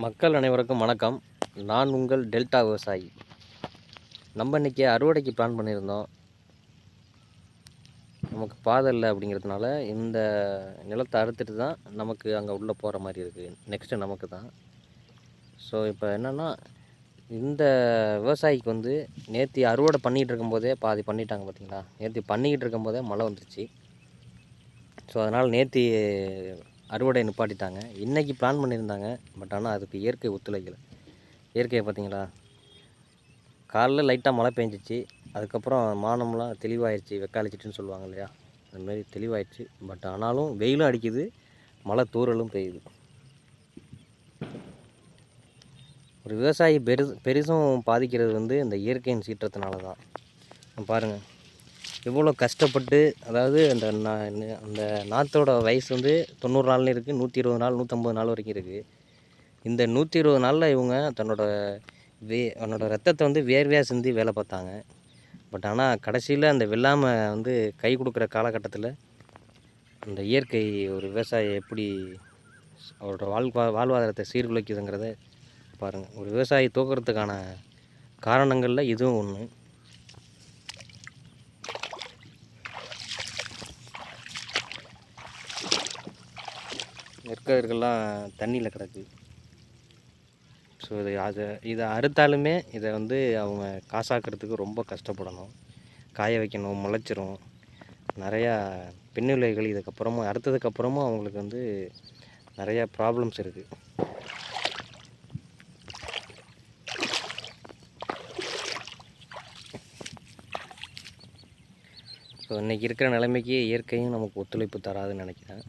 மக்கள் அனைவருக்கும் வணக்கம். நான் உங்கள் டெல்டா விவசாயி. நம்ம இன்றைக்கி அறுவடைக்கு பிளான் பண்ணியிருந்தோம். நமக்கு பாதை இல்லை அப்படிங்கிறதுனால இந்த நிலத்தை அறுத்துட்டு தான் நமக்கு அங்கே உள்ளே போகிற மாதிரி இருக்குது. நெக்ஸ்ட்டு நமக்கு தான். ஸோ இப்போ என்னென்னா, இந்த விவசாயிக்கு வந்து நேற்று அறுவடை பண்ணிகிட்டு இருக்கும்போதே பாதி பண்ணிட்டாங்க பார்த்தீங்களா. நேற்று பண்ணிக்கிட்டு இருக்கும்போதே மழை வந்துருச்சு. ஸோ அதனால் நேற்று அறுவடை நிப்பாட்டிட்டாங்க. இன்றைக்கி பிளான் பண்ணியிருந்தாங்க. பட் ஆனால் அதுக்கு இயற்கை ஒத்துழைக்கலை. இயற்கையை பார்த்தீங்களா, காலைல லைட்டாக மழை பெஞ்சிச்சு. அதுக்கப்புறம் மானம்லாம் தெளிவாயிடுச்சு, வெக்காளிச்சிட்டுன்னு சொல்லுவாங்க இல்லையா, அதுமாரி தெளிவாயிடுச்சு. பட் ஆனாலும் வெயிலும் அடிக்குது, மழை தூறலும் பெய்யுது. ஒரு விவசாயி பெருசும் பாதிக்கிறது வந்து இந்த இயற்கையின் சீற்றத்தினால தான். பாருங்கள், எவ்வளோ கஷ்டப்பட்டு, அதாவது அந்த நாற்றோட வயசு வந்து 90 நாள்னு இருக்குது, 120 நாள் 150 நாள் வரைக்கும் இருக்குது. இந்த 120 நாளில் இவங்க தன்னோட ரத்தத்தை வந்து வேர்வையாக சிந்தி வேலை பார்த்தாங்க. பட் ஆனால் கடைசியில் அந்த வெள்ளாமை வந்து கை கொடுக்குற காலகட்டத்தில் அந்த இயற்கை ஒரு விவசாயி எப்படி அவரோட வாழ்வாதாரத்தை சீர்குலைக்குதுங்கிறத பாருங்கள். ஒரு விவசாயி தூக்குறதுக்கான காரணங்களில் இதுவும் ஒன்று. நெற்கதிர்கள்லாம் தண்ணியில் கிடக்கு. ஸோ இதை அறுத்தாலுமே இதை வந்து அவங்க காசாக்கிறதுக்கு ரொம்ப கஷ்டப்படணும், காய வைக்கணும், முளைச்சிரும். நிறையா பின்விளைவுகள் இதுக்கப்புறமும் அறுத்ததுக்கப்புறமும் அவங்களுக்கு வந்து நிறையா ப்ராப்ளம்ஸ் இருக்குது. ஸோ இன்றைக்கி இருக்கிற நிலைமைக்கு இயற்கையும் நமக்கு ஒத்துழைப்பு தராதுன்னு நினைக்கிறேன்.